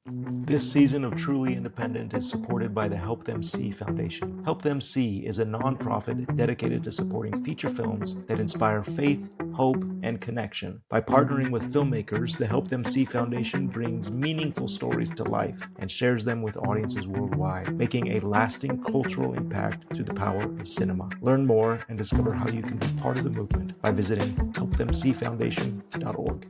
This season of Truly Independent is supported by the Help Them See Foundation. Help Them See is a nonprofit dedicated to supporting feature films that inspire faith, hope, and connection. By partnering with filmmakers, the Help Them See Foundation brings meaningful stories to life and shares them with audiences worldwide, making a lasting cultural impact through the power of cinema. Learn more and discover how you can be part of the movement by visiting helpthemseefoundation.org.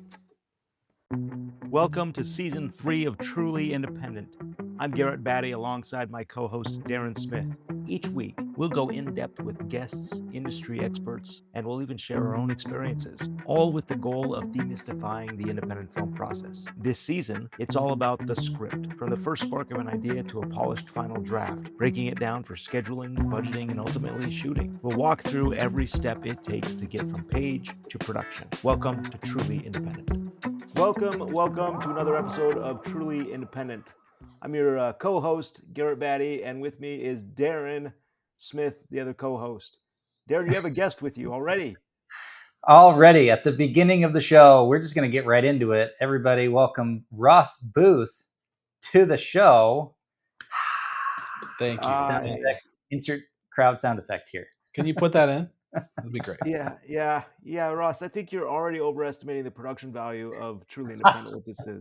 Welcome to Season 3 of Truly Independent. I'm Garrett Batty alongside my co-host Darren Smith. Each week, we'll go in-depth with guests, industry experts, and we'll even share our own experiences, all with the goal of demystifying the independent film process. This season, it's all about the script, from the first spark of an idea to a polished final draft, breaking it down for scheduling, budgeting, and ultimately shooting. We'll walk through every step it takes to get from page to production. Welcome to Truly Independent. Welcome to another episode of Truly Independent. I'm your co-host, Garrett Batty, and with me is Darren Smith, the other co-host. Darren, you have a guest with you already. Already at the beginning of the show, we're just going to get right into it. Everybody, welcome Ross Booth to the show. Thank you. Sound effect. Insert crowd sound effect here. Can you put that in? That'd be great. Yeah, Ross, I think you're already overestimating the production value of Truly Independent, what this is.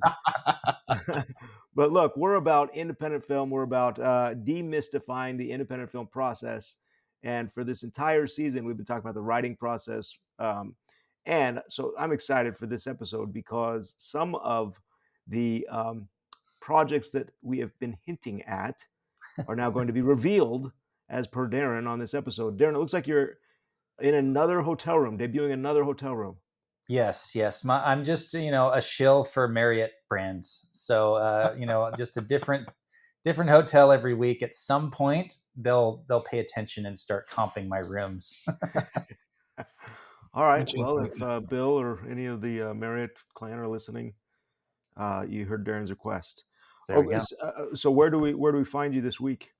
But look, we're about independent film. We're about demystifying the independent film process. And for this entire season, we've been talking about the writing process. And so I'm excited for this episode because some of the projects that we have been hinting at are now going to be revealed as per Darren on this episode. Darren, it looks like you're in another hotel room, debuting another hotel room. Yes. I'm just, a shill for Marriott brands. So, just a different hotel every week. At some point, they'll pay attention and start comping my rooms. All right. Well, if Bill or any of the Marriott clan are listening, you heard Darren's request. There we go. So where do we find you this week?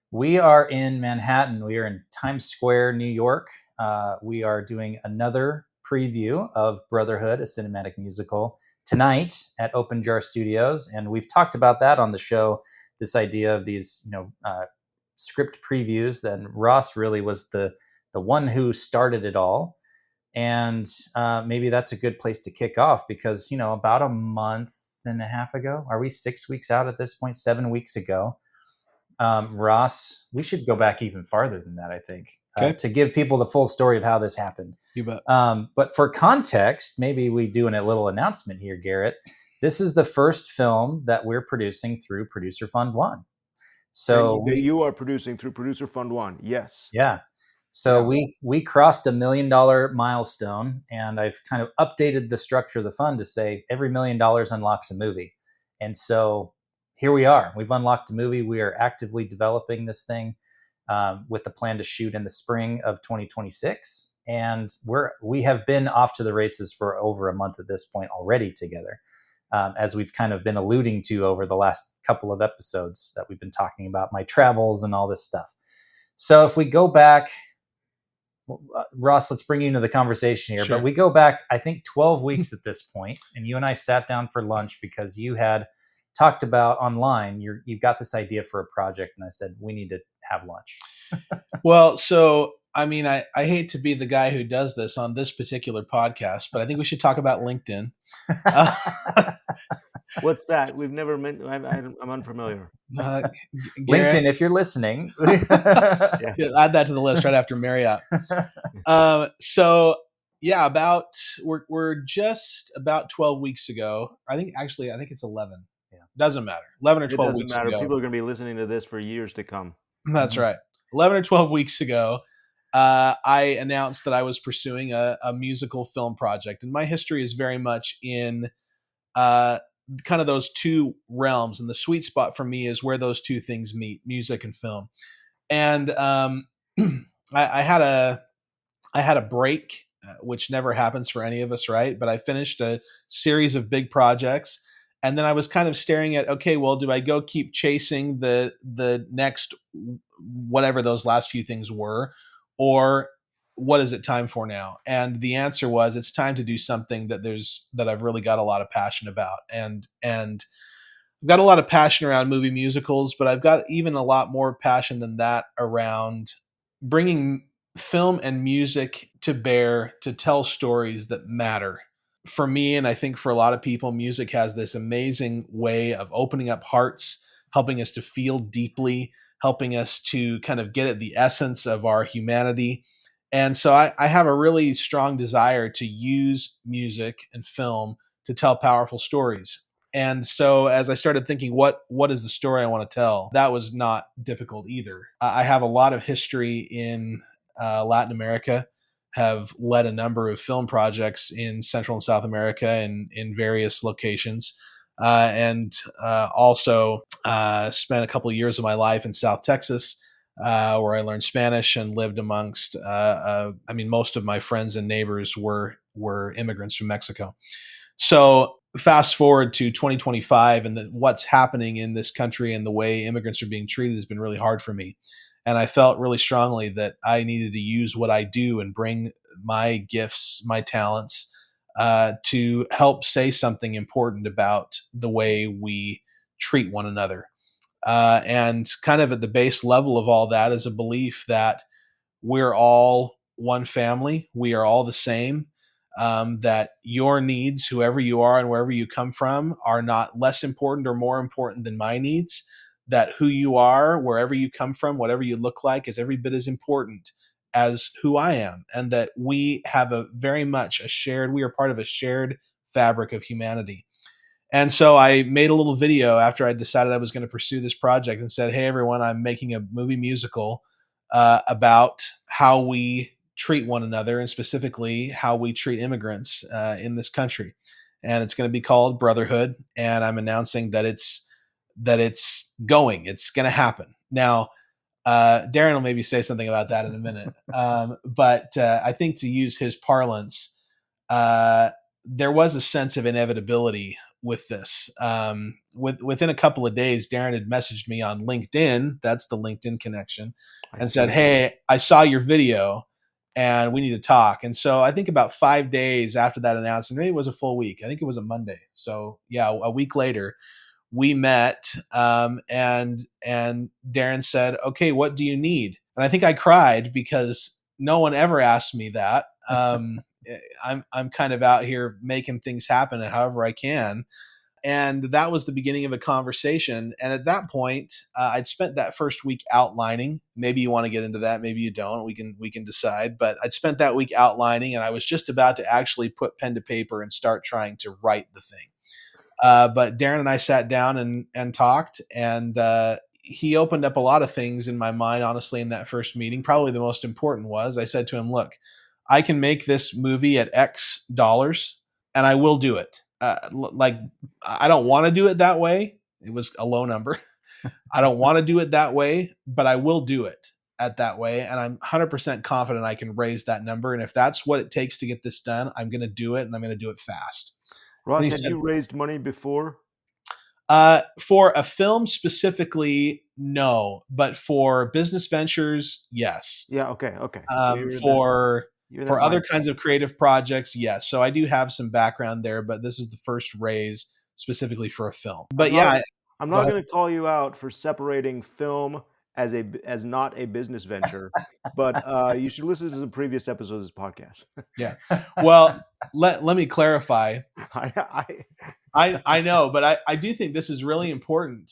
We are in Manhattan. We are in Times Square, New York. We are doing another preview of Brotherhood, a cinematic musical, tonight at Open Jar Studios. And we've talked about that on the show, this idea of these, script previews. Then Ross really was the one who started it all. And maybe that's a good place to kick off because, about a month and a half ago, are we 6 weeks out at this point? 7 weeks ago, Ross, we should go back even farther than that, I think, to give people the full story of how this happened. You bet. But for context, maybe we do a little announcement here, Garrett. This is the first film that we're producing through Producer Fund One. So you are producing through Producer Fund One, yes. Yeah. So we crossed $1 million milestone, and I've kind of updated the structure of the fund to say every $1 million unlocks a movie. And so here we are. We've unlocked a movie. We are actively developing this thing with the plan to shoot in the spring of 2026. And we have been off to the races for over a month at this point already together, as we've kind of been alluding to over the last couple of episodes that we've been talking about my travels and all this stuff. So if we go back, Ross, let's bring you into the conversation here. Sure. But we go back, I think, 12 weeks at this point, and you and I sat down for lunch because you had talked about online, you've got this idea for a project, and I said, we need to have lunch. Well, so, I mean, I hate to be the guy who does this on this particular podcast, but I think we should talk about LinkedIn. What's that? We've never met. I'm unfamiliar. LinkedIn, if you're listening. Yeah, add that to the list right after Marriott. We're just about 12 weeks ago. I think it's 11. Yeah. Doesn't matter. 11 or 12 weeks ago. People are going to be listening to this for years to come. That's right. 11 or 12 weeks ago, I announced that I was pursuing a musical film project. And my history is very much in kind of those two realms. And the sweet spot for me is where those two things meet, music and film. And I had a break, which never happens for any of us, right? But I finished a series of big projects. And then I was kind of staring at, okay, well, do I go keep chasing the next, whatever those last few things were, or what is it time for now? And the answer was, it's time to do something that I've really got a lot of passion about. And I've got a lot of passion around movie musicals, but I've got even a lot more passion than that around bringing film and music to bear to tell stories that matter. For me, and I think for a lot of people, music has this amazing way of opening up hearts, helping us to feel deeply, helping us to kind of get at the essence of our humanity. And so I have a really strong desire to use music and film to tell powerful stories. And so as I started thinking, what is the story I want to tell? That was not difficult either. I have a lot of history in Latin America, have led a number of film projects in Central and South America and in various locations. And also spent a couple of years of my life in South Texas, where I learned Spanish and lived amongst. I mean, most of my friends and neighbors were immigrants from Mexico. So fast forward to 2025, and what's happening in this country and the way immigrants are being treated has been really hard for me. And I felt really strongly that I needed to use what I do and bring my gifts, my talents, to help say something important about the way we treat one another. And kind of at the base level of all that is a belief that we're all one family. We are all the same. That your needs, whoever you are and wherever you come from, are not less important or more important than my needs. That who you are, wherever you come from, whatever you look like, is every bit as important as who I am. And that we have a very much a shared, we are part of a shared fabric of humanity. And so I made a little video after I decided I was going to pursue this project and said, hey, everyone, I'm making a movie musical about how we treat one another and specifically how we treat immigrants in this country. And it's going to be called Brotherhood. And I'm announcing that it's going to happen. Now, Darren will maybe say something about that in a minute. But I think to use his parlance, there was a sense of inevitability with this. Within a couple of days, Darren had messaged me on LinkedIn. That's the LinkedIn connection, and said, "Hey, I saw your video, and we need to talk." And so I think about 5 days after that announcement, maybe it was a full week. I think it was a Monday. So yeah, a week later, we met, and Darren said, "Okay, what do you need?" And I think I cried because no one ever asked me that. I'm kind of out here making things happen however I can. And that was the beginning of a conversation. And at that point, I'd spent that first week outlining. Maybe you want to get into that, maybe you don't. We can decide. But I'd spent that week outlining, and I was just about to actually put pen to paper and start trying to write the thing. But Darren and I sat down and talked, and he opened up a lot of things in my mind, honestly, in that first meeting. Probably the most important was I said to him, look, I can make this movie at X dollars, and I will do it. Like, I don't want to do it that way. It was a low number. I don't want to do it that way, but I will do it at that way. And I'm 100% confident I can raise that number. And if that's what it takes to get this done, I'm going to do it, and I'm going to do it fast. Ross, had you raised money before? For a film specifically, no, but for business ventures, yes. Yeah. Okay. For other kinds of creative projects, yes. So I do have some background there, but this is the first raise specifically for a film. But I'm not going to call you out for separating film as not a business venture, but you should listen to the previous episodes of this podcast. Yeah. Well, let me clarify. I know, but I do think this is really important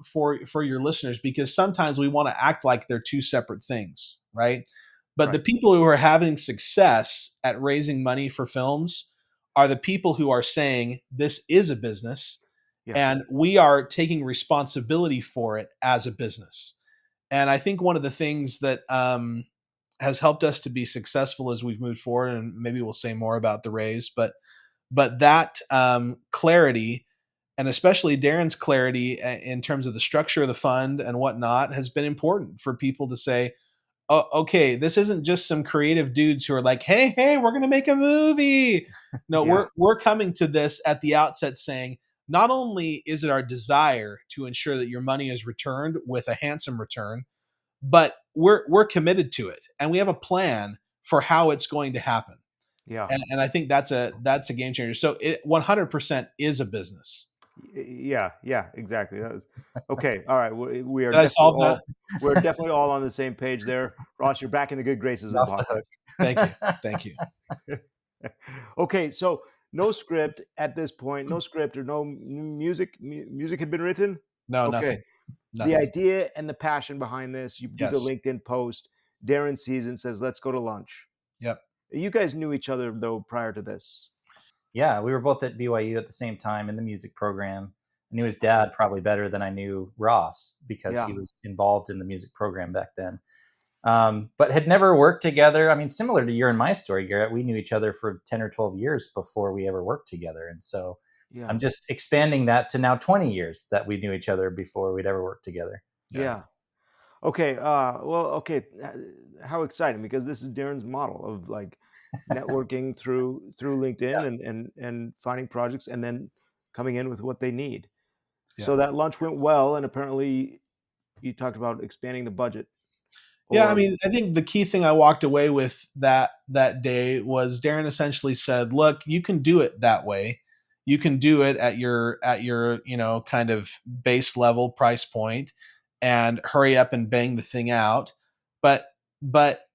for your listeners, because sometimes we want to act like they're two separate things, right? But the people who are having success at raising money for films are the people who are saying this is a business, and we are taking responsibility for it as a business. And I think one of the things that has helped us to be successful as we've moved forward, and maybe we'll say more about the raise, but that clarity, and especially Darren's clarity in terms of the structure of the fund and whatnot, has been important for people to say, oh, okay, this isn't just some creative dudes who are like, hey, we're going to make a movie. No, we're coming to this at the outset saying, not only is it our desire to ensure that your money is returned with a handsome return, but we're committed to it, and we have a plan for how it's going to happen. Yeah. And I think that's a game changer. So it 100% is a business. Yeah, exactly. That was okay. All right, we are Did I definitely solve that? all we're definitely all on the same page there. Ross, you're back in the good graces of Off the the hook. Thank you. Thank you. podcast. Okay, so no script at this point, no script or no music. Music had been written. No, Okay, nothing. the Nothing. idea and the passion behind this. You do the Yes. LinkedIn post. Darren sees and says, "Let's go to lunch." Yep. You guys knew each other though prior to this. Yeah, we were both at BYU at the same time in the music program. I knew his Okay. dad probably better than I knew Ross because he Yeah. was involved in the music program back then. But had never worked together. I mean, similar to your and my story, Garrett, we knew each other for 10 or 12 years before we ever worked together. And so Yeah. I'm just expanding that to now 20 years that we knew each other before we'd ever worked together. Yeah. Okay. Well, okay. How exciting, because this is Darren's model of like networking through LinkedIn and finding projects and then coming in with what they need. Yeah. So that lunch went well, and apparently you talked about expanding the budget. Yeah, I Or mean, I think the key thing I walked away with that day was Darren essentially said, "Look, you can do it that way. You can do it at your kind of base level price point, and hurry up and bang the thing out. But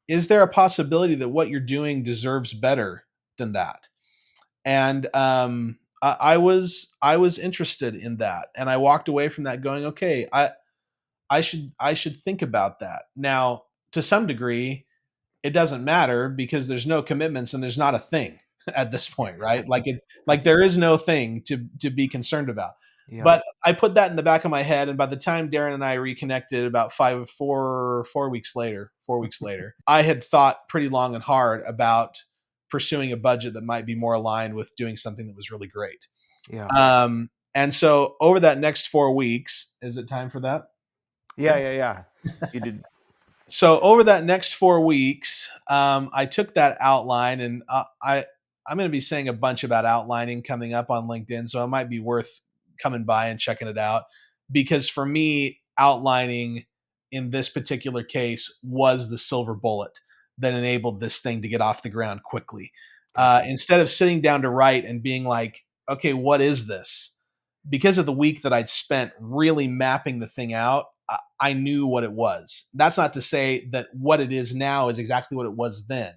is there a possibility that what you're doing deserves better than that?" And I was interested in that, and I walked away from that going, "Okay, I should think about that." Now, to some degree, it doesn't matter because there's no commitments and there's not a thing at this point, right? Like there is no thing to be concerned about. yeah, But I put that in the back of my head, and by the time Darren and I reconnected about 4 weeks later, I had thought pretty long and hard about pursuing a budget that might be more aligned with doing something that was really great. yeah, And so over that next 4 weeks, is it time for that? yeah, yeah, yeah. You did. So over that next 4 weeks, I took that outline, and I'm going to be saying a bunch about outlining coming up on LinkedIn, so it might be worth coming by and checking it out, because for me, outlining in this particular case was the silver bullet that enabled this thing to get off the ground quickly. Gotcha. Instead of sitting down to write and being like, okay, what is this? Because of the week that I'd spent really mapping the thing out, I knew what it was. That's not to say that what it is now is exactly what it was then,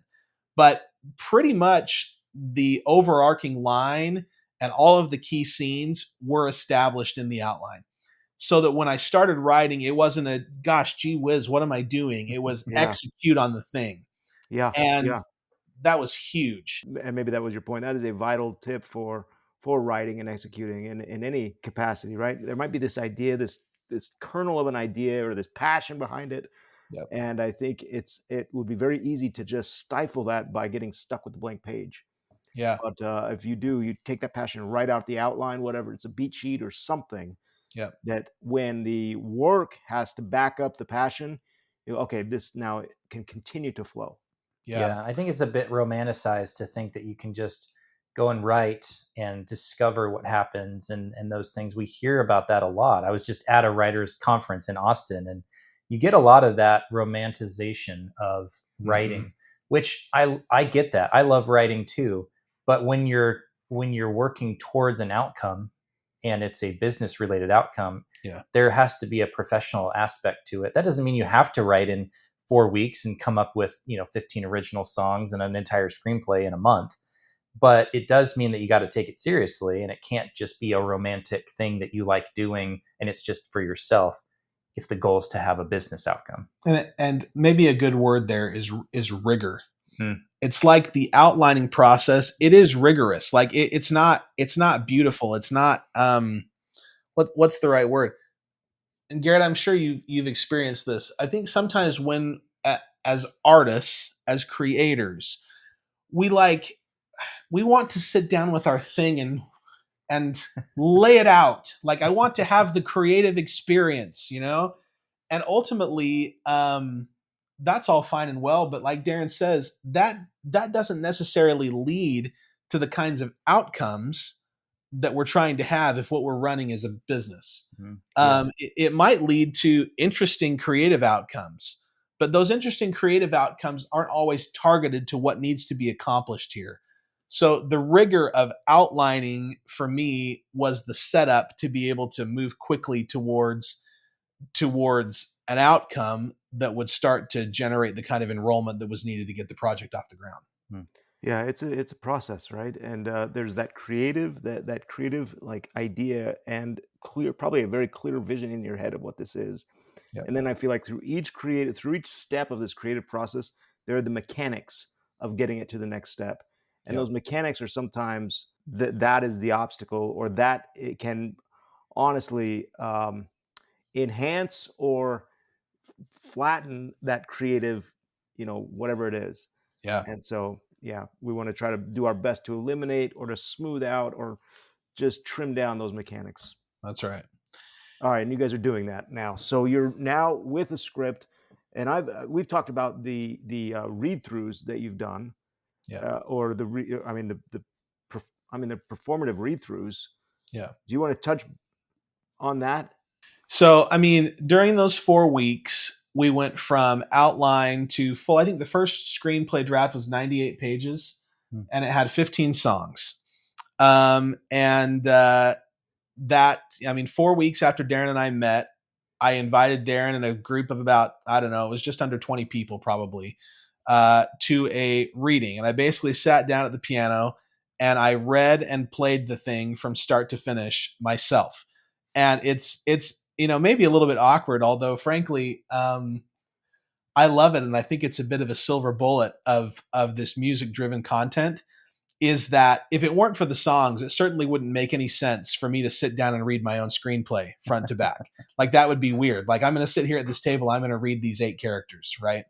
but pretty much the overarching line and all of the key scenes were established in the outline. So that when I started writing, it wasn't a gosh, gee whiz, what am I doing? It was Yeah, execute on the thing. yeah, And yeah. that was huge. And maybe that was your point. That is a vital tip for writing and executing in any capacity, right? There might be this idea, this kernel of an idea or this passion behind it. Yep. And I think it would be very easy to just stifle that by getting stuck with the blank page. Yeah. But if you take that passion right out the outline, whatever, it's a beat sheet or something, Yep. that when the work has to back up the passion, okay, this now can continue to flow. Yeah. Yeah, I think it's a bit romanticized to think that you can just go and write and discover what happens and those things. We hear about that a lot. I was just at a writers conference in Austin, and you get a lot of that romanticization of Mhm. writing, which I get that. I love writing too, but when you're working towards an outcome and it's a business related outcome, Yeah. there has to be a professional aspect to it. That doesn't mean you have to write in 4 weeks and come up with 15 original songs and an entire screenplay in a month, but it does mean that you got to take it seriously, and it can't just be a romantic thing that you like doing and it's just for yourself if the goal is to have a business outcome. And maybe a good word there is rigor. Hmm. It's like the outlining process. It is rigorous. Like it's not beautiful. It's not what's the right word? And Garrett, I'm sure you've experienced this. I think sometimes when as artists, as creators, we like we want to sit down with our thing and lay it out. Like I want to have the creative experience. And ultimately, that's all fine and well, but like Darren says, that doesn't necessarily lead to the kinds of outcomes that we're trying to have if what we're running is a business. Mhm. Yeah, It might lead to interesting creative outcomes, but those interesting creative outcomes aren't always targeted to what needs to be accomplished here. So the rigor of outlining for me was the setup to be able to move quickly towards an outcome that would start to generate the kind of enrollment that was needed to get the project off the ground. Yeah, it's a process, right? And there's that creative like idea and clear, probably a very clear vision in your head of what this is. Yep. And then I feel like through each step of this creative process, there are the mechanics of getting it to the next step. And Yep. those mechanics are sometimes that is the obstacle, or that it can honestly enhance or flatten that creative, whatever it is. Yeah. And so, yeah, we want to try to do our best to eliminate or to smooth out or just trim down those mechanics. That's right. All right, and you guys are doing that now. So you're now with a script, and we've talked about the read throughs that you've done, Yeah. or the the performative read throughs. Yeah. Do you want to touch on that? So, I mean, during those 4 weeks, we went from outline to full. I think the first screenplay draft was 98 pages, and it had 15 songs. And I mean, 4 weeks after Darren and I met, I invited Darren and a group of about, I don't know, it was just under 20 people probably, to a reading. And I basically sat down at the piano and I read and played the thing from start to finish myself. And it's maybe a little bit awkward, although frankly, I love it. And I think it's a bit of a silver bullet of this music driven content, is that if it weren't for the songs, it certainly wouldn't make any sense for me to sit down and read my own screenplay front to back. Like, that would be weird. Like, I'm going to sit here at this table, I'm going to read these 8 characters, right?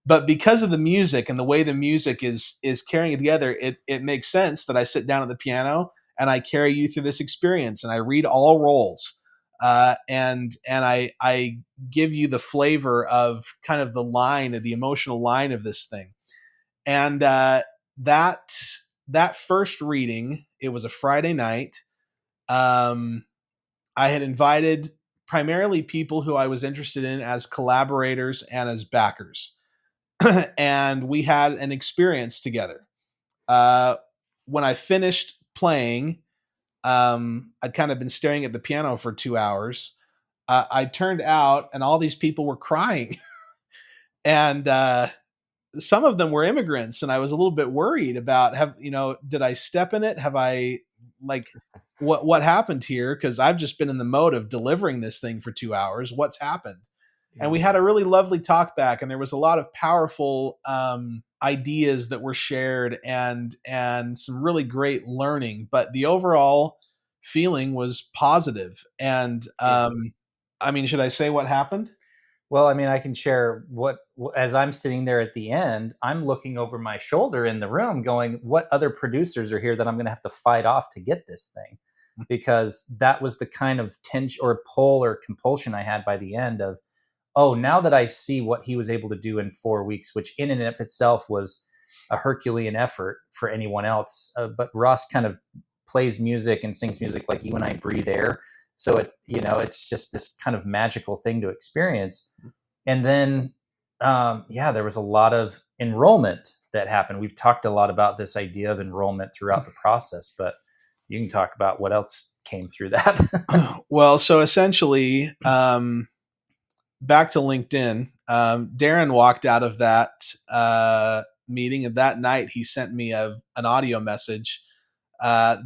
But because of the music and the way the music is carrying it together, it makes sense that I sit down at the piano and I carry you through this experience and I read all roles. And I give you the flavor of kind of the line, of the emotional line of this thing. And that first reading, it was a Friday night. I had invited primarily people who I was interested in as collaborators and as backers. And we had an experience together. When I finished playing, I'd kind of been staring at the piano for 2 hours. I turned out and all these people were crying. And some of them were immigrants, and I was a little bit worried about, did I step in it? Have I, like, what happened here? Because I've just been in the mode of delivering this thing for 2 hours. What's happened? Yeah. And we had a really lovely talk back, and there was a lot of powerful ideas that were shared, and some really great learning. But the overall feeling was positive. And I mean, should I say what happened? Well, I mean, I can share as I'm sitting there at the end, I'm looking over my shoulder in the room going, what other producers are here that I'm going to have to fight off to get this thing? Because that was the kind of tension or pull or compulsion I had by the end of, oh, now that I see what he was able to do in 4 weeks, which in and of itself was a Herculean effort for anyone else. But Ross kind of plays music and sings music like you and I breathe air. So it's just this kind of magical thing to experience. And then, there was a lot of enrollment that happened. We've talked a lot about this idea of enrollment throughout the process, but you can talk about what else came through that. Well, so essentially, back to LinkedIn, Darren walked out of that meeting, and that night he sent me an audio message.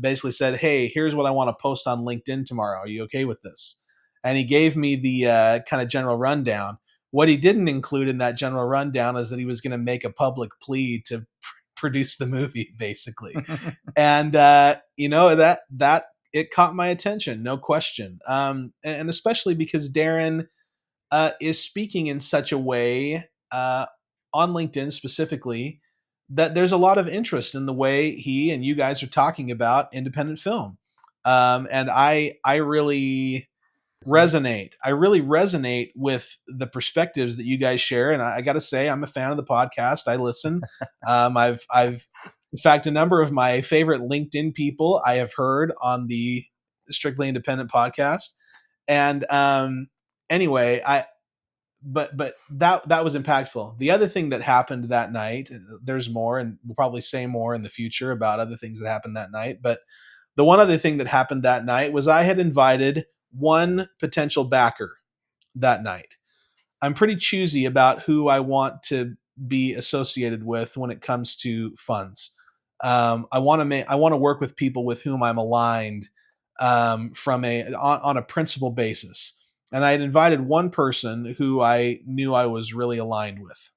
Basically said, hey, here's what I want to post on LinkedIn tomorrow. Are you okay with this? And he gave me the kind of general rundown. What he didn't include in that general rundown is that he was going to make a public plea to produce the movie, basically. And, that it caught my attention, no question. And especially because Darren is speaking in such a way on LinkedIn specifically, that there's a lot of interest in the way he and you guys are talking about independent film. And I really resonate. I really resonate with the perspectives that you guys share. And I got to say, I'm a fan of the podcast. I listen. I've, in fact, a number of my favorite LinkedIn people I have heard on the Strictly Independent podcast. And anyway, but that was impactful. The other thing that happened that night, there's more, and we'll probably say more in the future about other things that happened that night. But the one other thing that happened that night was I had invited one potential backer that night. I'm pretty choosy about who I want to be associated with when it comes to funds. I want to work with people with whom I'm aligned on a principle basis. And I had invited one person who I knew I was really aligned with.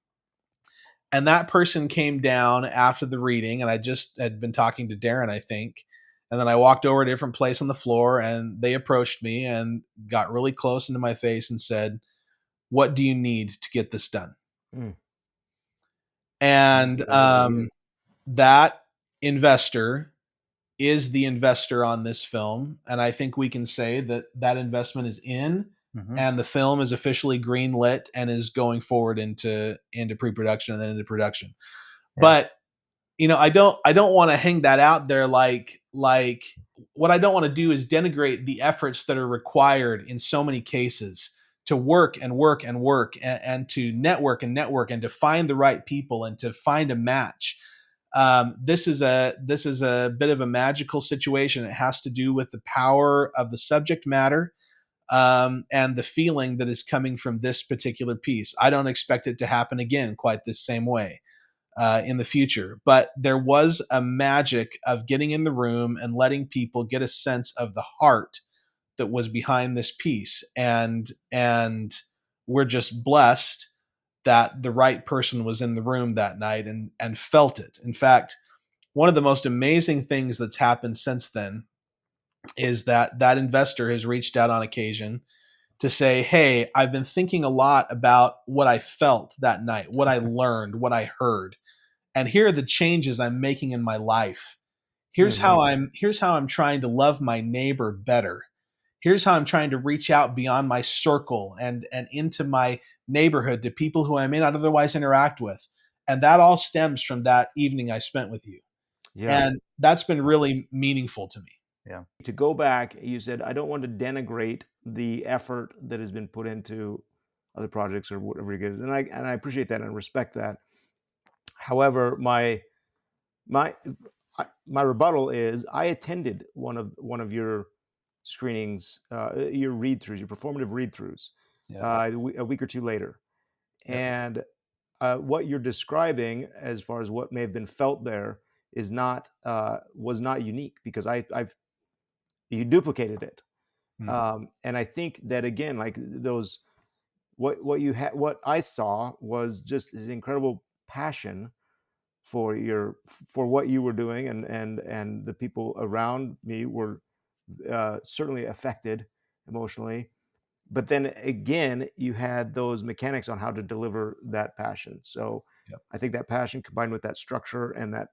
And that person came down after the reading, and I just had been talking to Darren, I think. And then I walked over to a different place on the floor, and they approached me and got really close into my face and said, "What do you need to get this done?" Mm. And that investor is the investor on this film. And I think we can say that that investment is in, and the film is officially greenlit and is going forward into pre-production and then into production. Yeah. But I don't want to hang that out there like what I don't want to do is denigrate the efforts that are required in so many cases to work and work and work and to network and network and to find the right people and to find a match. This is a bit of a magical situation. It has to do with the power of the subject matter and the feeling that is coming from this particular piece. I don't expect it to happen again quite this same way in the future, but there was a magic of getting in the room and letting people get a sense of the heart that was behind this piece, and we're just blessed that the right person was in the room that night and felt it. In fact, one of the most amazing things that's happened since then is that investor has reached out on occasion to say, "Hey, I've been thinking a lot about what I felt that night, what I learned, what I heard, and here are the changes I'm making in my life. Here's how I'm trying to love my neighbor better. Here's how I'm trying to reach out beyond my circle and into my neighborhood to people who I may not otherwise interact with." And that all stems from that evening I spent with you. Yeah. And that's been really meaningful to me. Yeah. To go back, you said, I don't want to denigrate the effort that has been put into other projects or whatever it is. And I appreciate that and respect that. However, my rebuttal is I attended one of your screenings, your read-throughs, your performative read-throughs, a week or two later. And what you're describing as far as what may have been felt there is not was not unique, because you duplicated it. And I think that, again, like those, what I saw was just this incredible passion for what you were doing, and the people around me were certainly affected emotionally. But then again, you had those mechanics on how to deliver that passion. So I think that passion combined with that structure and that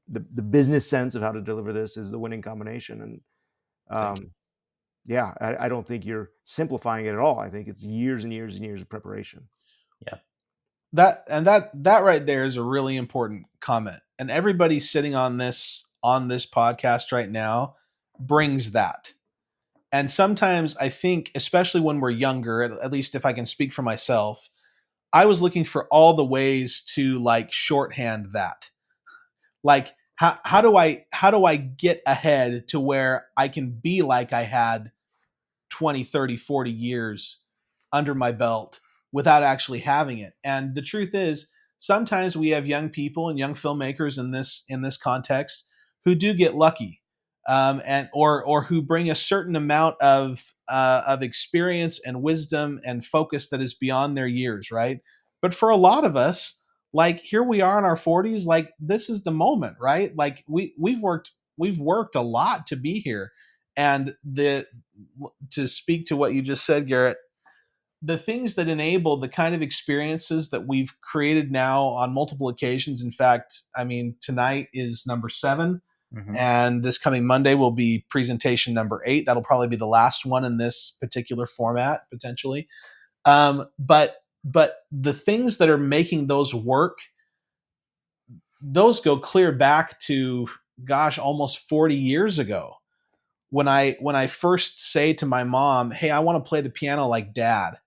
the business sense of how to deliver this is the winning combination. And I don't think you're simplifying it at all. I think it's years and years and years of preparation. Yeah. That right there is a really important comment. And everybody sitting on this podcast right now brings that. And sometimes I think, especially when we're younger, at least if I can speak for myself, I was looking for all the ways to like shorthand that. Like, how do I get ahead to where I can be like I had 20, 30, 40 years under my belt without actually having it? And the truth is, sometimes we have young people and young filmmakers in this context who do get lucky, and or who bring a certain amount of experience and wisdom and focus that is beyond their years, right? But for a lot of us, like, here we are in our 40s, like, this is the moment, right? Like, we've worked a lot to be here. And to speak to what you just said, Garrett, the things that enable the kind of experiences that we've created now on multiple occasions. In fact, I mean, tonight is number 7. And this coming Monday will be presentation number 8. That'll probably be the last one in this particular format, potentially. But the things that are making those work, those go clear back to, gosh, almost 40 years ago. When I first say to my mom, "Hey, I want to play the piano like Dad,"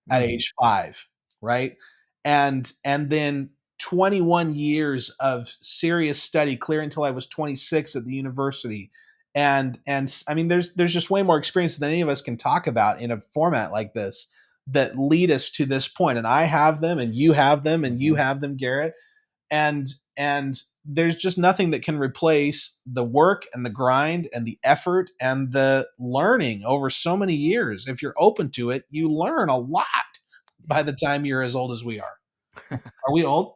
at age 5, right? And then 21 years of serious study, clear until I was 26 at the university. And I mean, there's just way more experience than any of us can talk about in a format like this that lead us to this point. And I have them, and you have them, and you have them, Garrett. And there's just nothing that can replace the work and the grind and the effort and the learning over so many years. If you're open to it, you learn a lot by the time you're as old as we are. Are we old?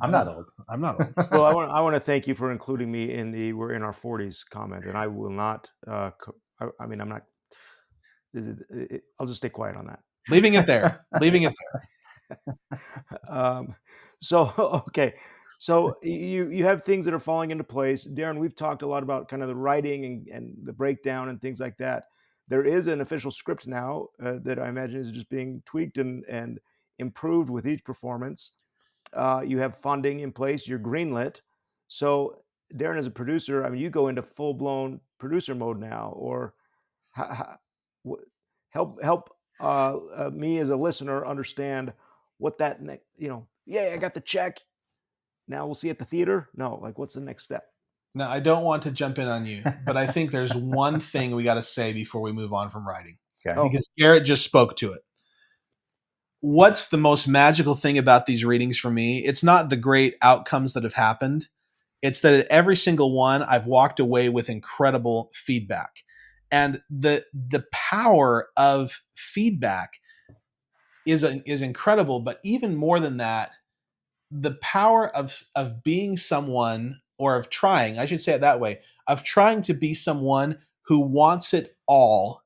I'm not old. I'm not old. Well, I want to thank you for including me in the "we're in our 40s" comment, and I will not. I mean, I'm not. I'll just stay quiet on that. Leaving it there. Leaving it there. So okay, so you have things that are falling into place. Darren, we've talked a lot about kind of the writing and the breakdown and things like that. There is an official script now that I imagine is just being tweaked and improved with each performance. You have funding in place. You're greenlit. So Darren, as a producer, I mean, you go into full blown producer mode now, or how, help me as a listener understand what that next. Yeah, I got the check. Now we'll see at the theater. No, like what's the next step? Now, I don't want to jump in on you, but I think there's one thing we got to say before we move on from writing, because Garrett just spoke to it. What's the most magical thing about these readings for me? It's not the great outcomes that have happened. It's that at every single one, I've walked away with incredible feedback. And the power of feedback is incredible. But even more than that, the power of being someone, or of trying, I should say it that way, of trying to be someone who wants it all,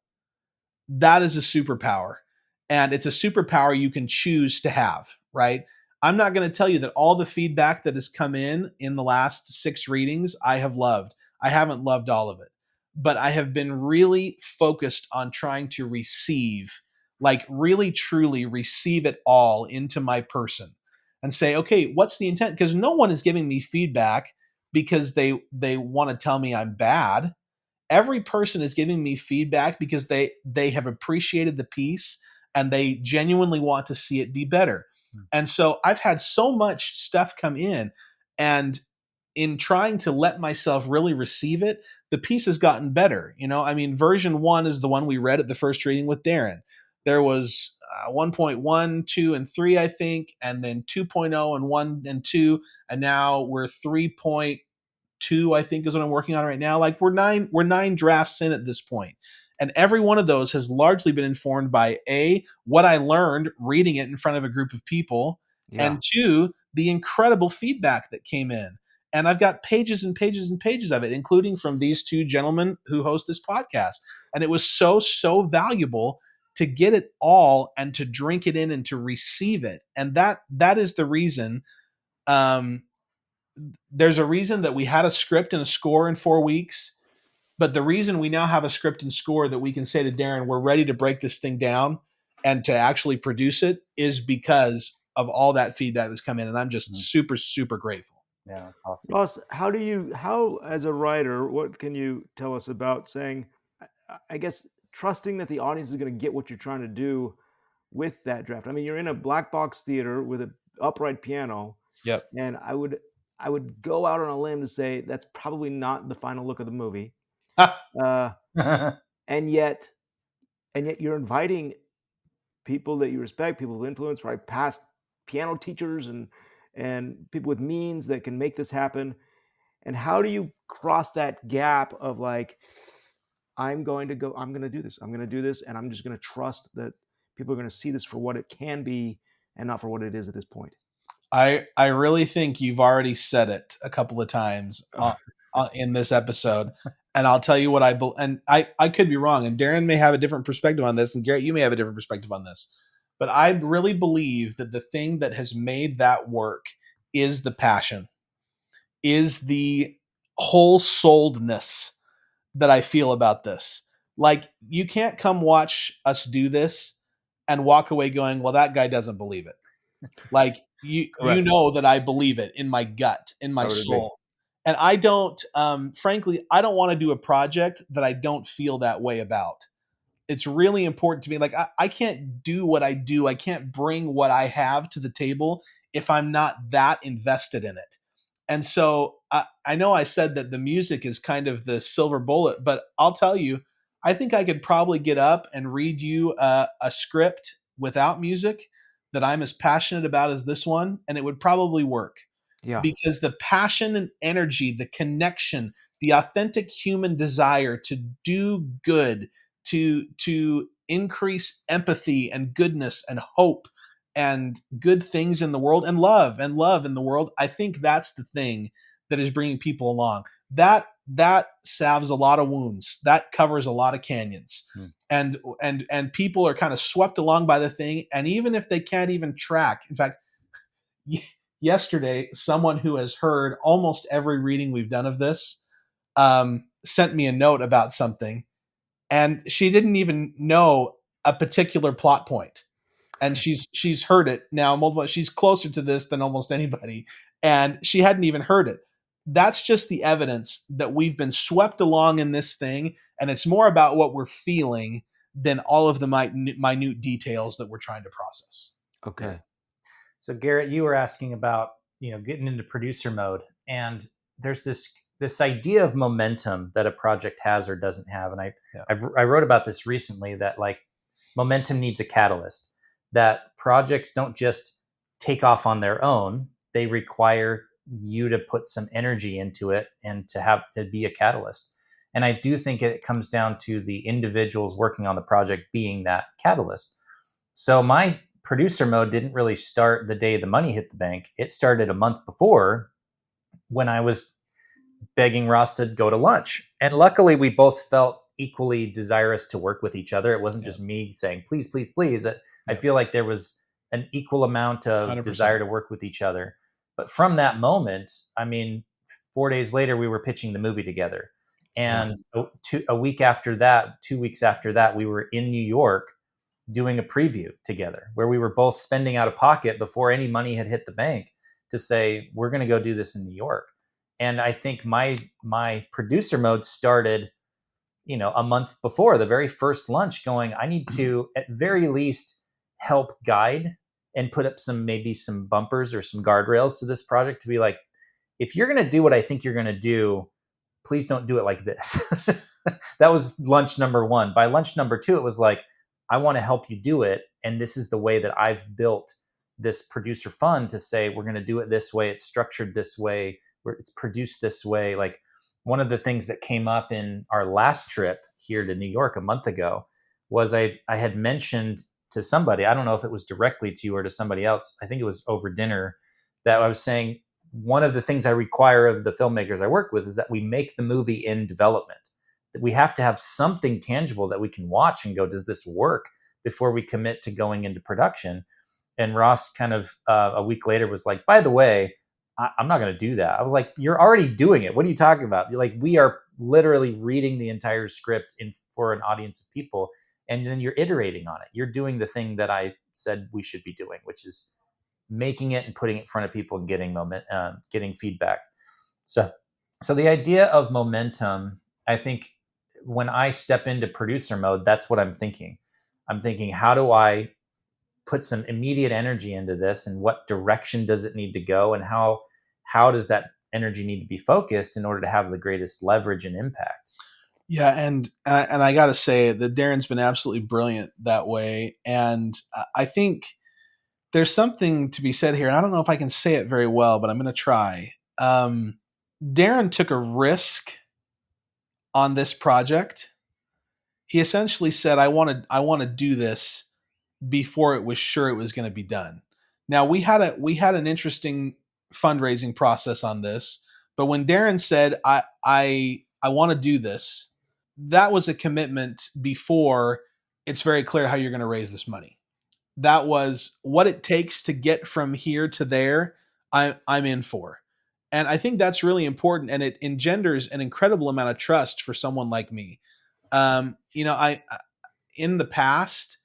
that is a superpower. And it's a superpower you can choose to have, right? I'm not going to tell you that all the feedback that has come in the last 6 readings I have loved. I haven't loved all of it, but I have been really focused on trying to receive, like really truly receive it all into my person and say, okay, what's the intent? Because no one is giving me feedback because they want to tell me I'm bad. Every person is giving me feedback because they have appreciated the piece and they genuinely want to see it be better. And so I've had so much stuff come in, and in trying to let myself really receive it, the piece has gotten better. I mean, version 1 is the one we read at the first reading with Darren. There was 1.1, 2, and 3, I think, and then 2.0 and 1 and 2, and now we're 3.2, I think, is what I'm working on right now. Like we're nine drafts in at this point. And every one of those has largely been informed by what I learned reading it in front of a group of people, and 2, the incredible feedback that came in. And I've got pages and pages and pages of it, including from these 2 gentlemen who host this podcast. And it was so valuable to get it all and to drink it in and to receive it. And that is the reason. There's a reason that we had a script and a score in 4 weeks. But the reason we now have a script and score that we can say to Darren, we're ready to break this thing down and to actually produce it, is because of all that feedback that's come in. And I'm just super, super grateful. Yeah, that's awesome. Ross, how as a writer, what can you tell us about saying, I guess, trusting that the audience is going to get what you're trying to do with that draft? I mean, you're in a black box theater with an upright piano. Yep. And I would go out on a limb to say that's probably not the final look of the movie. And yet you're inviting people that you respect, people of influence, right? Past piano teachers and people with means that can make this happen. And how do you cross that gap of like, I'm going to do this, and I'm just going to trust that people are going to see this for what it can be and not for what it is at this point? I really think you've already said it a couple of times in this episode. And I'll tell you what I could be wrong, and Darren may have a different perspective on this, and Garrett, you may have a different perspective on this. But I really believe that the thing that has made that work is the passion, is the whole souledness that I feel about this. Like, you can't come watch us do this and walk away going, well, that guy doesn't believe it. Like, you know that I believe it in my gut, in my soul. And I don't, frankly, I don't want to do a project that I don't feel that way about. it's really important to me. Like I can't do what I do. I can't bring what I have to the table if I'm not that invested in it. And so I know I said that the music is kind of the silver bullet, but I'll tell you, I think I could probably get up and read you a script without music that I'm as passionate about as this one, and it would probably work. Yeah. Because the passion and energy, the connection, the authentic human desire to do good, to increase empathy and goodness and hope and good things in the world and love in the world, I think that's the thing that is bringing people along. That salves a lot of wounds. That covers a lot of canyons. Hmm. And people are kind of swept along by the thing, and even if they can't even track, in fact, yesterday, someone who has heard almost every reading we've done of this sent me a note about something, and she didn't even know a particular plot point, and she's heard it now multiple. She's closer to this than almost anybody, and she hadn't even heard it. That's just the evidence that we've been swept along in this thing, and it's more about what we're feeling than all of the minute details that we're trying to process. Okay. So Garrett, you were asking about, getting into producer mode, and there's this idea of momentum that a project has or doesn't have. And I wrote about this recently, that like momentum needs a catalyst, that projects don't just take off on their own. They require you to put some energy into it and to be a catalyst. And I do think it comes down to the individuals working on the project being that catalyst. So my producer mode didn't really start the day the money hit the bank. It started a month before, when I was begging Ross to go to lunch. And luckily, we both felt equally desirous to work with each other. It wasn't just me saying, please, please, please. I feel like there was an equal amount of 100%. desire to work with each other. But from that moment, 4 days later, we were pitching the movie together. And a week after that, 2 weeks after that, we were in New York doing a preview together, where we were both spending out of pocket before any money had hit the bank to say, we're going to go do this in New York. And I think my producer mode started, a month before the very first lunch, going, I need to at very least help guide and put up maybe some bumpers or some guardrails to this project, to be like, if you're going to do what I think you're going to do, please don't do it like this. That was lunch number one. By lunch number two, it was like, I want to help you do it. And this is the way that I've built this producer fund, to say, we're going to do it this way. It's structured this way, where it's produced this way. Like, one of the things that came up in our last trip here to New York a month ago was I had mentioned to somebody, I don't know if it was directly to you or to somebody else, I think it was over dinner, that I was saying, one of the things I require of the filmmakers I work with is that we make the movie in development. That we have to have something tangible that we can watch and go, does this work, before we commit to going into production. And Ross kind of a week later was like, by the way, I'm not going to do that. I was like, you're already doing it. What are you talking about? Like, we are literally reading the entire script for an audience of people, and then you're iterating on it. You're doing the thing that I said we should be doing, which is making it and putting it in front of people and getting feedback. So the idea of momentum, I think, when I step into producer mode, that's what I'm thinking. I'm thinking, how do I put some immediate energy into this, and what direction does it need to go, and how does that energy need to be focused in order to have the greatest leverage and impact? Yeah, and I got to say that Darren's been absolutely brilliant that way, and I think there's something to be said here. And I don't know if I can say it very well, but I'm going to try. Darren took a risk on this project. He essentially said, I want to do this before it was sure it was going to be done. Now, we had an interesting fundraising process on this, but when Darren said, I want to do this, that was a commitment before it's very clear how you're going to raise this money. That was what it takes to get from here to there. I'm in for. And I think that's really important, and it engenders an incredible amount of trust for someone like me. I in the past,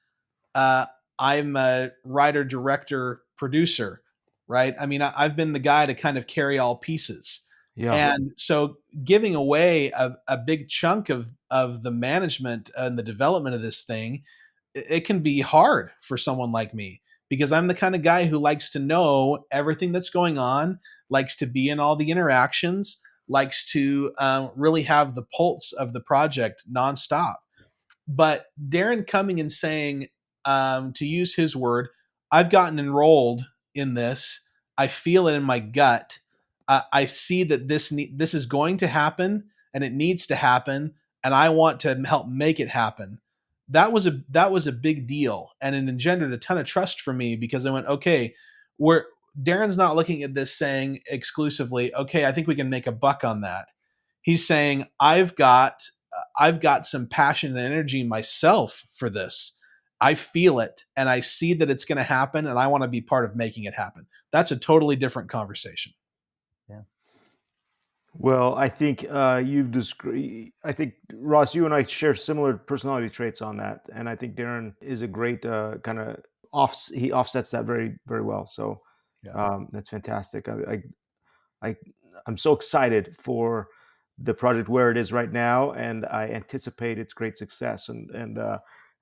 I'm a writer, director, producer, right? I mean, I've been the guy to kind of carry all pieces. Yeah. And so giving away a big chunk of the management and the development of this thing, it can be hard for someone like me, because I'm the kind of guy who likes to know everything that's going on, likes to be in all the interactions, likes to really have the pulse of the project nonstop. But Darren coming and saying, to use his word, I've gotten enrolled in this. I feel it in my gut. I see that this is going to happen, and it needs to happen, and I want to help make it happen. That was a big deal, and it engendered a ton of trust for me, because I went, okay, we're Darren's not looking at this saying exclusively, okay, I think we can make a buck on that. He's saying, I've got some passion and energy myself for this. I feel it, and I see that it's going to happen, and I want to be part of making it happen. That's a totally different conversation. Yeah. Well, I think you've described. I think Ross, you and I share similar personality traits on that, and I think Darren is a great kind of He offsets that very, very well. So Yeah. that's fantastic. I I'm so excited for the project where it is right now, and I anticipate its great success. And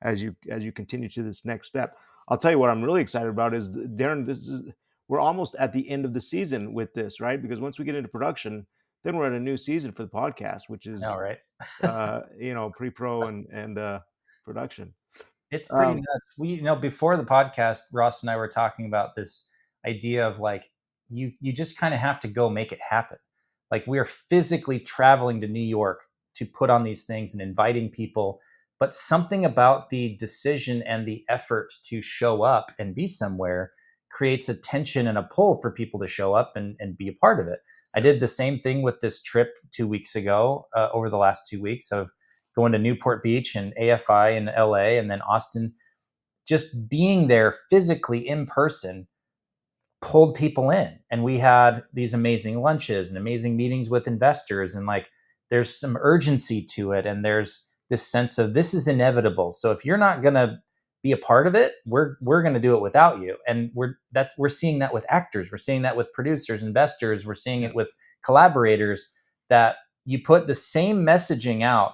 as you continue to this next step, I'll tell you what I'm really excited about is Darren. We're almost at the end of the season with this, right? Because once we get into production, then we're at a new season for the podcast, which is All right. pre-pro and production. It's pretty Um, nuts. Before the podcast, Ross and I were talking about this idea of like you just kind of have to go make it happen. Like we are physically traveling to New York to put on these things and inviting people, but something about the decision and the effort to show up and be somewhere creates a tension and a pull for people to show up and be a part of it. I did the same thing with this trip 2 weeks ago, over the last 2 weeks of going to Newport Beach and AFI in LA and then Austin. Just being there physically in person pulled people in, and we had these amazing lunches and amazing meetings with investors, and like there's some urgency to it, and there's this sense of this is inevitable, so if you're not going to be a part of it, we're going to do it without you. And we're seeing that with actors, we're seeing that with producers, investors, we're seeing Yeah. it with collaborators, that you put the same messaging out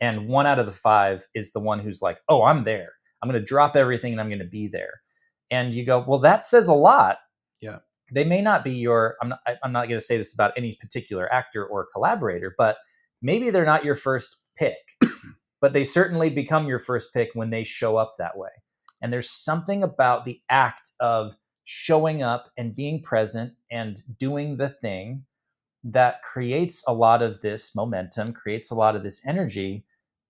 and 1 out of the 5 is the one who's like, oh, I'm there, I'm going to drop everything and I'm going to be there. And you go, well, that says a lot. Yeah. They may not be I'm not going to say this about any particular actor or collaborator, but maybe they're not your first pick, but they certainly become your first pick when they show up that way. And there's something about the act of showing up and being present and doing the thing that creates a lot of this momentum, creates a lot of this energy,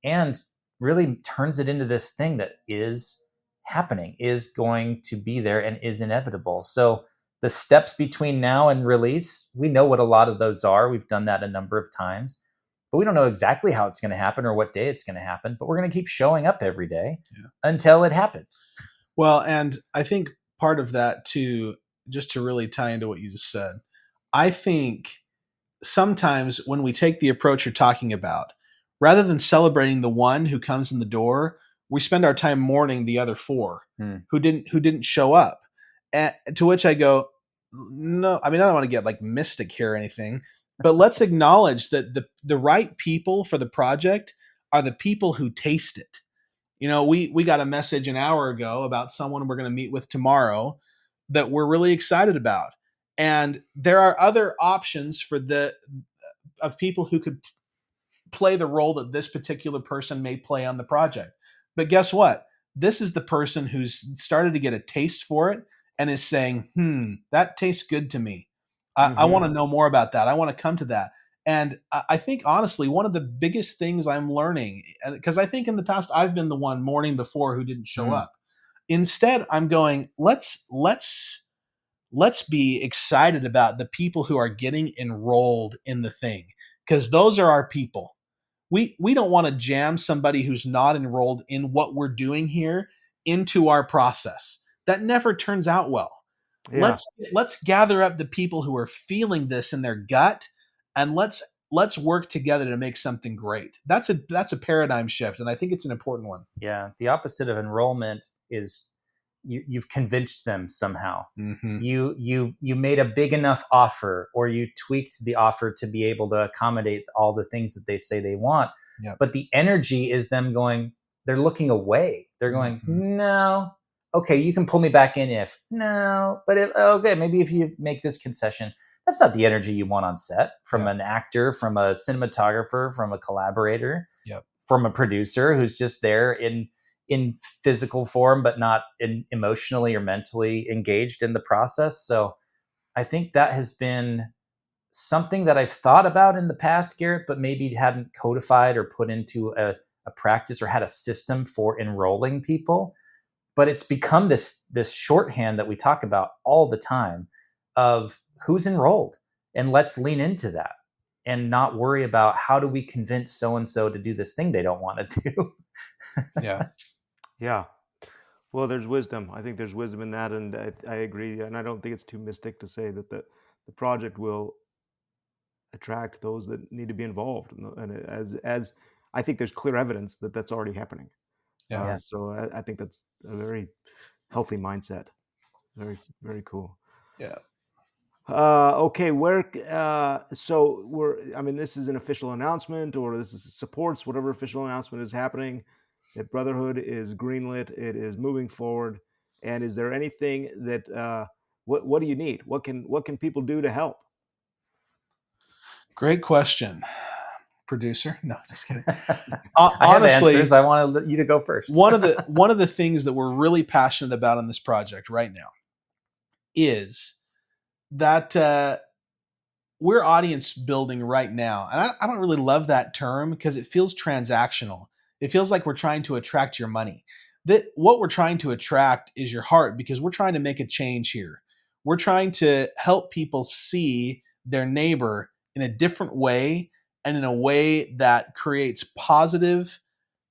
and really turns it into this thing that is happening, is going to be there, and is inevitable. So the steps between now and release, we know what a lot of those are. We've done that a number of times, but we don't know exactly how it's going to happen or what day it's going to happen, but we're going to keep showing up every day until it happens. Well, and I think part of that too, just to really tie into what you just said, I think sometimes when we take the approach you're talking about, rather than celebrating the one who comes in the door, we spend our time mourning the other 4 who didn't show up. And to which I go, no, I mean, I don't want to get like mystic here or anything, but let's acknowledge that the right people for the project are the people who taste it. We got a message an hour ago about someone we're going to meet with tomorrow that we're really excited about. And there are other options of people who could play the role that this particular person may play on the project. But guess what? This is the person who's started to get a taste for it and is saying, that tastes good to me. I want to know more about that. I want to come to that. And I think, honestly, one of the biggest things I'm learning, because I think in the past I've been the one mourning the 4 who didn't show up. Instead, I'm going, let's be excited about the people who are getting enrolled in the thing, because those are our people. We don't want to jam somebody who's not enrolled in what we're doing here into our process. That never turns out well. Yeah. Let's gather up the people who are feeling this in their gut, and let's work together to make something great. That's a paradigm shift, and I think it's an important one. Yeah, the opposite of enrollment is you've convinced them somehow. Mm-hmm. You made a big enough offer, or you tweaked the offer to be able to accommodate all the things that they say they want. Yep. But the energy is them going, they're looking away. They're going, no, okay, you can pull me back in if, no, but if, okay, maybe if you make this concession. That's not the energy you want on set from an actor, from a cinematographer, from a collaborator, from a producer who's just there in physical form, but not emotionally or mentally engaged in the process. So I think that has been something that I've thought about in the past, Garrett, but maybe hadn't codified or put into a practice or had a system for enrolling people. But it's become this shorthand that we talk about all the time of who's enrolled, and let's lean into that and not worry about how do we convince so-and-so to do this thing they don't want to do. Yeah. Well, there's wisdom. I think there's wisdom in that, and I agree. And I don't think it's too mystic to say that the project will attract those that need to be involved. And as I think there's clear evidence that that's already happening. So I think that's a very healthy mindset. Very, very cool. Yeah. Okay, so I mean, this is an official announcement, or this is supports whatever official announcement is happening, that Brotherhood is greenlit, it is moving forward. And is there anything that what do you need? What can people do to help? Great question, producer. No, just kidding. I have answers. I want you to go first. one of the things that we're really passionate about on this project right now is that we're audience building right now. And I don't really love that term because it feels transactional. It feels like we're trying to attract your money. That what we're trying to attract is your heart, because we're trying to make a change here. We're trying to help people see their neighbor in a different way, and in a way that creates positive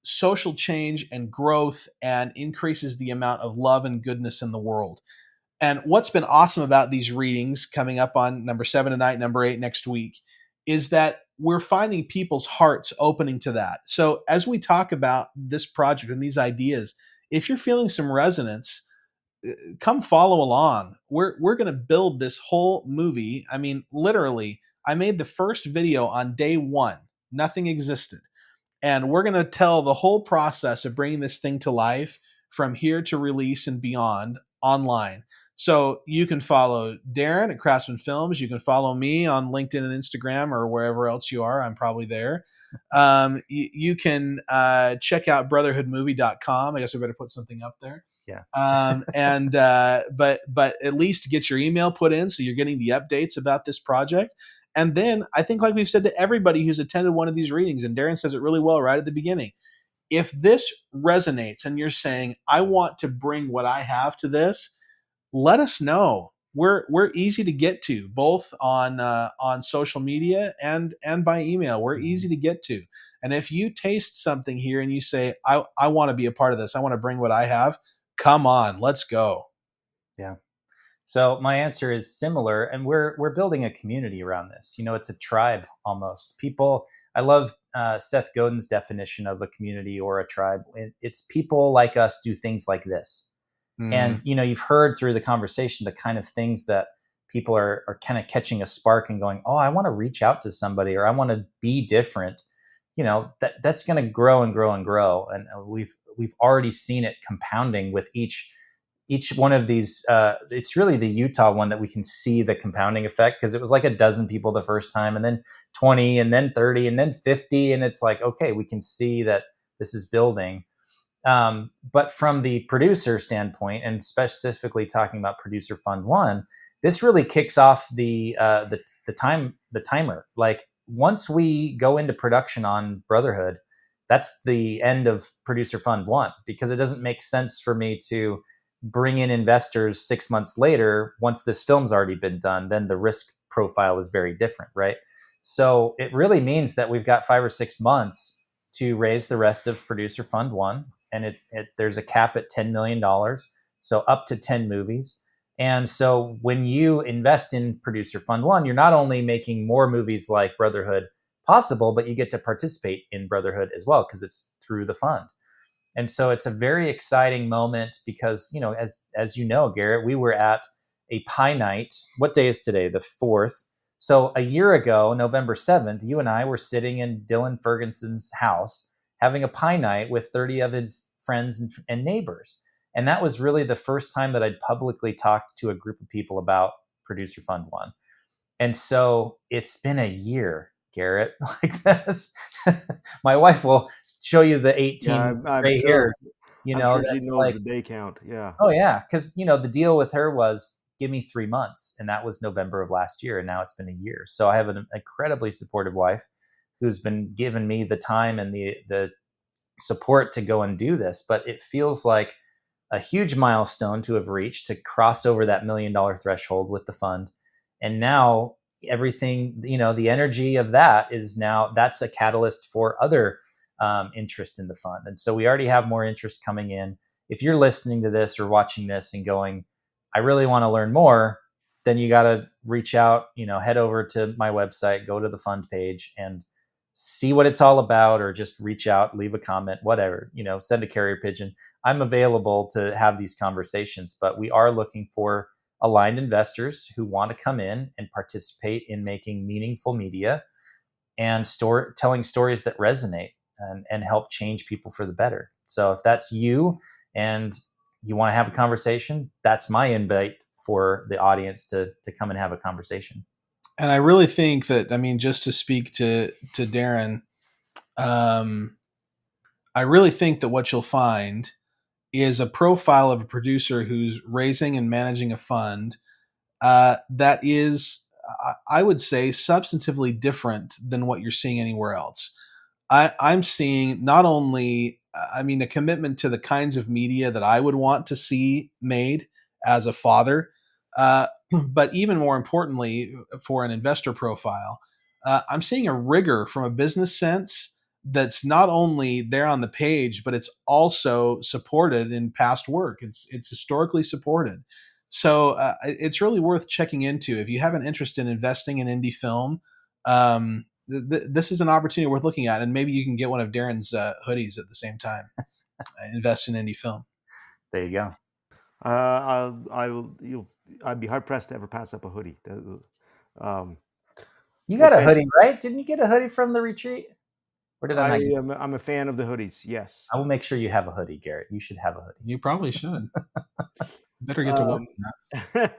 social change and growth and increases the amount of love and goodness in the world. And what's been awesome about these readings coming up on number 7 tonight, number 8 next week, is that we're finding people's hearts opening to that. So as we talk about this project and these ideas, if you're feeling some resonance, come follow along. We're going to build this whole movie. I mean, literally, I made the first video on day 1. Nothing existed. And we're going to tell the whole process of bringing this thing to life from here to release and beyond online. So you can follow Darren at Craftsman Films. You can follow me on LinkedIn and Instagram, or wherever else you are. I'm probably there. You can check out brotherhoodmovie.com. I guess we better put something up there. Yeah. But at least get your email put in so you're getting the updates about this project. And then I think, like we've said to everybody who's attended one of these readings, and Darren says it really well right at the beginning, if this resonates and you're saying, I want to bring what I have to this, let us know. We're easy to get to, both on social media and by email. We're easy to get to. And if you taste something here and you say, I want to be a part of this, I want to bring what I have, come on, let's go. Yeah. So my answer is similar, and we're building a community around this. You know, it's a tribe almost. People, I love Seth Godin's definition of a community or a tribe. It's people like us do things like this. And, you know, you've heard through the conversation the kind of things that people are kind of catching a spark and going, oh, I want to reach out to somebody, or I want to be different. You know, that's going to grow and grow and grow. And we've already seen it compounding with each one of these. It's really the Utah one that we can see the compounding effect, because it was like a dozen people the first time, and then 20, and then 30, and then 50. And it's like, okay, we can see that this is building. But from the producer standpoint, and specifically talking about Producer Fund 1, this really kicks off the timer. Like, once we go into production on Brotherhood, that's the end of Producer Fund 1, because it doesn't make sense for me to bring in investors 6 months later once this film's already been done. Then the risk profile is very different, right? So it really means that we've got 5 or 6 months to raise the rest of Producer Fund 1. And there's a cap at $10 million, so up to 10 movies. And so when you invest in Producer Fund 1, you're not only making more movies like Brotherhood possible, but you get to participate in Brotherhood as well, because it's through the fund. And so it's a very exciting moment because, as you know, Garrett, we were at a pie night. What day is today? The 4th. So a year ago, November 7th, you and I were sitting in Dylan Ferguson's house having a pie night with 30 of his friends and neighbors. And that was really the first time that I'd publicly talked to a group of people about Producer Fund One. And so it's been a year, Garrett. Like that's my wife will show you the 18 I'm gray sure. hairs. I'm sure she That's knows like, the day count. Yeah. oh yeah, because the deal with her was give me 3 months, and that was November of last year, and now it's been a year. So I have an incredibly supportive wife who's been giving me the time and the support to go and do this. But it feels like a huge milestone to have reached, to cross over that $1 million threshold with the fund. And now everything, the energy of that is now that's a catalyst for other interest in the fund. And so we already have more interest coming in. If you're listening to this or watching this and going, I really want to learn more, then you got to reach out, head over to my website, go to the fund page and see what it's all about, or just reach out, leave a comment, whatever, send a carrier pigeon. I'm available to have these conversations, but we are looking for aligned investors who want to come in and participate in making meaningful media and telling stories that resonate and help change people for the better. So if that's you and you want to have a conversation, that's my invite for the audience to come and have a conversation. And I really think that, just to speak to Darren, I really think that what you'll find is a profile of a producer who's raising and managing a fund that is, I would say, substantively different than what you're seeing anywhere else. I'm seeing not only, a commitment to the kinds of media that I would want to see made as a father, but even more importantly, for an investor profile, I'm seeing a rigor from a business sense that's not only there on the page, but it's also supported in past work. It's historically supported. So it's really worth checking into if you have an interest in investing in indie film. This is an opportunity worth looking at, and maybe you can get one of Darren's hoodies at the same time. Invest in indie film. There you go. I'd be hard pressed to ever pass up a hoodie. You got a hoodie, right? Didn't you get a hoodie from the retreat? Or did I not? I'm a fan of the hoodies. Yes. I will make sure you have a hoodie, Garrett. You should have a hoodie. You probably should. Better get to work on that.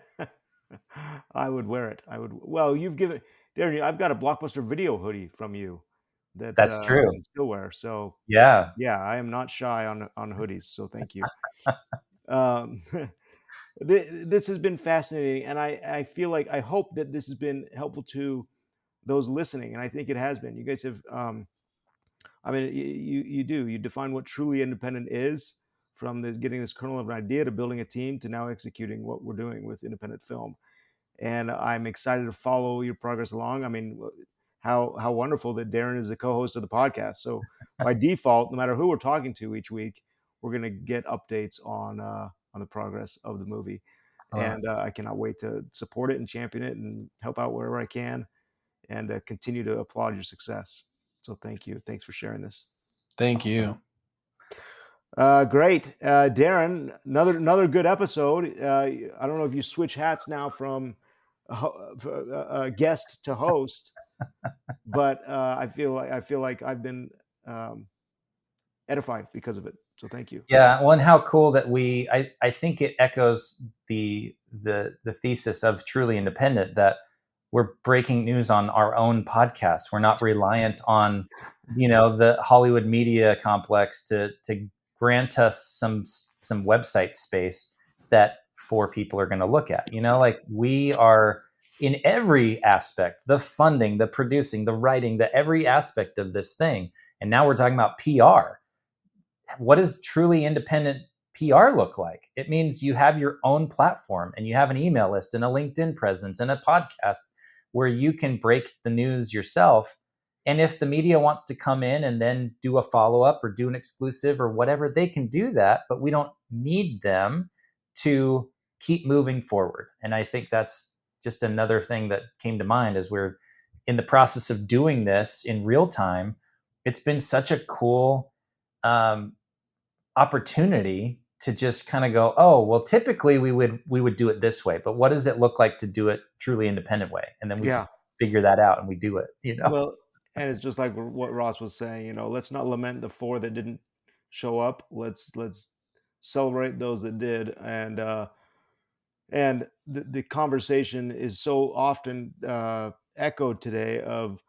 I would wear it. I would. Well, you've given Darren. I've got a Blockbuster Video hoodie from you. That's true. I can still wear. So yeah, I am not shy on hoodies. So thank you. This has been fascinating, and I feel like I hope that this has been helpful to those listening, and I think it has been. You guys have. You define what truly independent is, from getting this kernel of an idea to building a team to now executing what we're doing with independent film. And I'm excited to follow your progress along. How wonderful that Darren is the co-host of the podcast. So by default, no matter who we're talking to each week, we're going to get updates on the progress of the movie. And I cannot wait to support it and champion it and help out wherever I can, and continue to applaud your success. So thank you. Thanks for sharing this. Thank you. Great. Darren, another good episode. I don't know if you switch hats now from guest to host, but I feel like I've been edified because of it. So thank you. Yeah. Well, and how cool that I think it echoes the thesis of Truly Independent, that we're breaking news on our own podcast. We're not reliant on, the Hollywood media complex to grant us some website space that 4 people are going to look at. Like we are in every aspect, the funding, the producing, the writing, the every aspect of this thing. And now we're talking about PR. What does truly independent PR look like? It means you have your own platform and you have an email list and a LinkedIn presence and a podcast where you can break the news yourself. And if the media wants to come in and then do a follow-up or do an exclusive or whatever, they can do that, but we don't need them to keep moving forward. And I think that's just another thing that came to mind as we're in the process of doing this in real time. It's been such a cool opportunity to just kind of go, oh, well, typically we would do it this way, but what does it look like to do it truly independent way? And then we just figure that out and we do it, Well, and it's just like what Ross was saying, let's not lament the 4 that didn't show up. Let's celebrate those that did. And the conversation is so often echoed today of,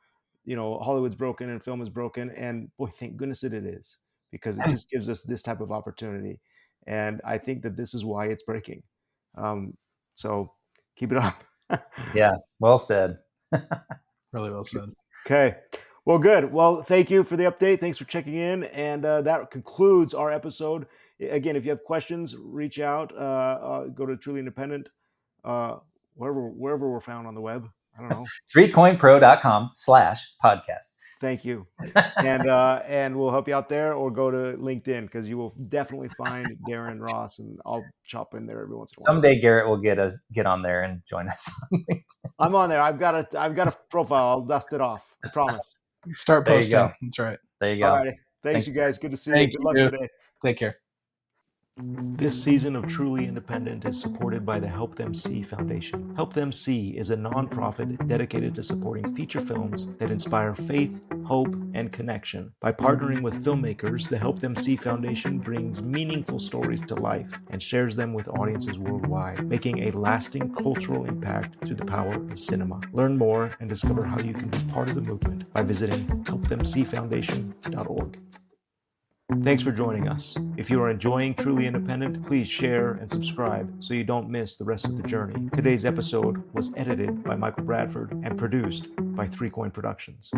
Hollywood's broken and film is broken. And boy, thank goodness it is, because it just gives us this type of opportunity. And I think that this is why it's breaking. So keep it up. Yeah, well said. Really well said. Okay. Well, good. Well, thank you for the update. Thanks for checking in. And that concludes our episode. Again, if you have questions, reach out. Go to Truly Independent, wherever we're found on the web. I don't know. 3coinpro.com/podcast. Thank you. And we'll help you out there, or go to LinkedIn, because you will definitely find Darren, Ross, and I'll chop in there every once in a while. Someday Garrett will get on there and join us. I'm on there. I've got a profile. I'll dust it off. I promise. Start There you posting. go. That's right. There you go. All righty. Thanks, you guys. Good to see you. Thank Good you. luck today. Take care. This season of Truly Independent is supported by the Help Them See Foundation. Help Them See is a nonprofit dedicated to supporting feature films that inspire faith, hope, and connection. By partnering with filmmakers, the Help Them See Foundation brings meaningful stories to life and shares them with audiences worldwide, making a lasting cultural impact through the power of cinema. Learn more and discover how you can be part of the movement by visiting helpthemseefoundation.org. Thanks for joining us. If you are enjoying Truly Independent, please share and subscribe so you don't miss the rest of the journey. Today's episode was edited by Michael Bradford and produced by 3Coin Productions.